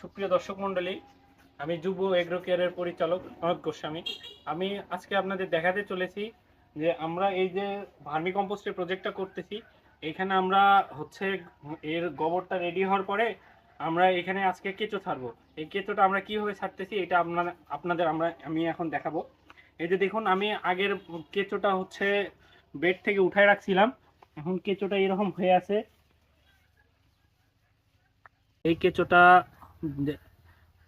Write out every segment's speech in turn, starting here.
সুপ্রিয় দর্শক মণ্ডলী, আমি যুব এগ্রো কেয়ারের পরিচালক অমিত গোস্বামী। আমি আজকে আপনাদের দেখাতে চলেছি যে আমরা এই যে ভার্মি কম্পোস্টের প্রজেক্টটা করতেছি, এখানে আমরা হচ্ছে এর গোবরটা রেডি হওয়ার পরে আমরা এখানে আজকে কেঁচো ছাড়বো। এই কেঁচোটা আমরা কিভাবে ছাড়তেছি এটা আপনাদের আমি এখন দেখাবো। এই যে দেখুন, আমি আগের কেঁচোটা হচ্ছে বেড থেকে উঠায় রাখছিলাম, এখন কেঁচোটা এরকম হয়ে আছে। এই কেঁচোটা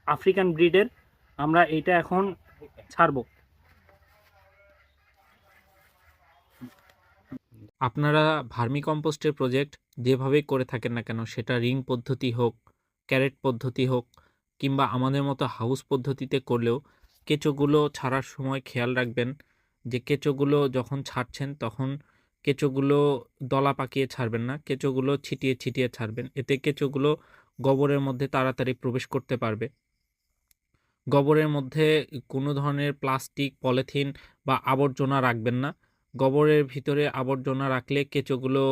আফ্রিকান ব্রিডের, আমরা এইটা এখন ছাড়বো। আপনারা ভার্মি কম্পোস্টের প্রজেক্ট যেভাবেই করে থাকেন না কেন, সেটা রিং পদ্ধতি হোক, ক্যারেট পদ্ধতি হোক, কিংবা আমাদের মতো হাউস পদ্ধতিতে করলেও কেঁচোগুলো ছাড়ার সময় খেয়াল রাখবেন যে কেঁচোগুলো যখন ছাড়ছেন তখন কেঁচোগুলো দলা পাকিয়ে ছাড়বেন না, কেঁচোগুলো ছিটিয়ে ছিটিয়ে ছাড়বেন। এতে কেঁচোগুলো গোবরের মধ্যে তাড়াতাড়ি প্রবেশ করতে পারবে। গোবরের মধ্যে কোনো ধরনের প্লাস্টিক, পলিথিন বা আবর্জনা রাখবেন না। গোবরের ভিতরে আবর্জনা রাখলে কেঁচোগুলো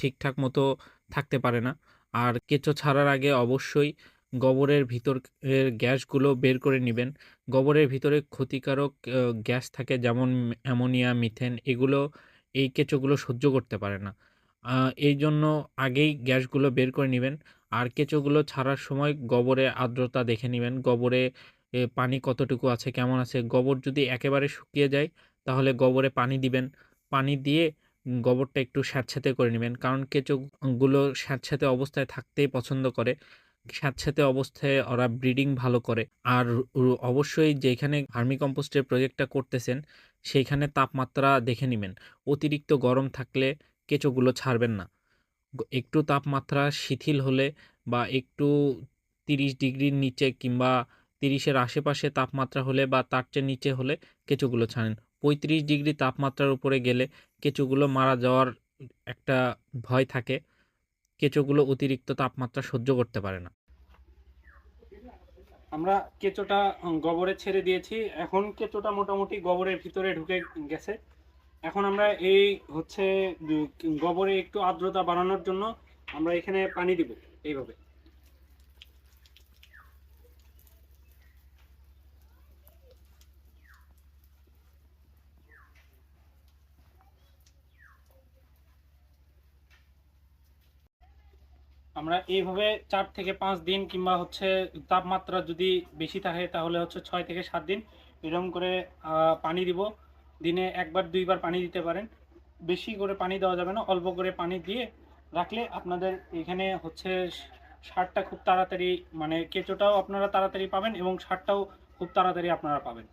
ঠিকঠাক মতো থাকতে পারে না। আর কেঁচো ছাড়ার আগে অবশ্যই গোবরের ভিতরের গ্যাসগুলো বের করে নিবেন। গোবরের ভিতরে ক্ষতিকারক গ্যাস থাকে, যেমন অ্যামোনিয়া, মিথেন, এগুলো এই কেঁচোগুলো সহ্য করতে পারে না। এই জন্য আগেই গ্যাসগুলো বের করে নিবেন। আর কেঁচোগুলো ছাড়ার সময় গোবরে আর্দ্রতা দেখে নিবেন। গোবরে পানি কতটুকু আছে, কেমন আছে। গোবর যদি একেবারে শুকিয়ে যায় তাহলে গোবরে পানি দিবেন। পানি দিয়ে গোবরটা একটু স্যাঁতসেঁতে করে নিবেন। কারণ কেঁচোগুলো স্যাঁতসেঁতে অবস্থায় থাকতেই পছন্দ করে। স্যাঁতসেঁতে অবস্থায় ওরা ব্রিডিং ভালো করে। আর অবশ্যই যেখানে ভার্মি কম্পোস্টের প্রজেক্টটা করতেছেন সেইখানে তাপমাত্রা দেখে নিবেন। অতিরিক্ত গরম থাকলে কেঁচোগুলো ছাড়বেন না। একটু তাপমাত্রা শিথিল হলে বা একটু 30 ডিগ্রির নিচে কিংবা 30-এর আশেপাশে তাপমাত্রা হলে বা তার চেয়ে নিচে হলে কেঁচোগুলো ছাড়েন। 35 ডিগ্রি তাপমাত্রার উপরে গেলে কেঁচোগুলো মারা যাওয়ার একটা ভয় থাকে। কেঁচোগুলো অতিরিক্ত তাপমাত্রা সহ্য করতে পারে না। আমরা কেঁচোটা গোবরে ছেড়ে দিয়েছি, এখন কেঁচোটা মোটামুটি গোবরের ভিতরে ঢুকে গেছে। এখন আমরা এই হচ্ছে গোবরে একটু আর্দ্রতা বাড়ানোর জন্য আমরা এখানে পানি দিব এইভাবে। আমরা এইভাবে 4 থেকে 5 দিন কিংবা হচ্ছে তাপমাত্রা যদি বেশি থাকে তাহলে হচ্ছে 6 থেকে 7 দিন এরকম করে পানি দিব। দিনে একবার দুইবার পানি দিতে পারেন। বেশি করে পানি দেওয়া যাবে না, অল্প করে পানি দিয়ে রাখলে আপনাদের এখানে হচ্ছে সারটা খুব তাড়াতাড়ি, মানে কেঁচোটাও আপনারা তাড়াতাড়ি পাবেন এবং সারটাও খুব তাড়াতাড়ি আপনারা পাবেন।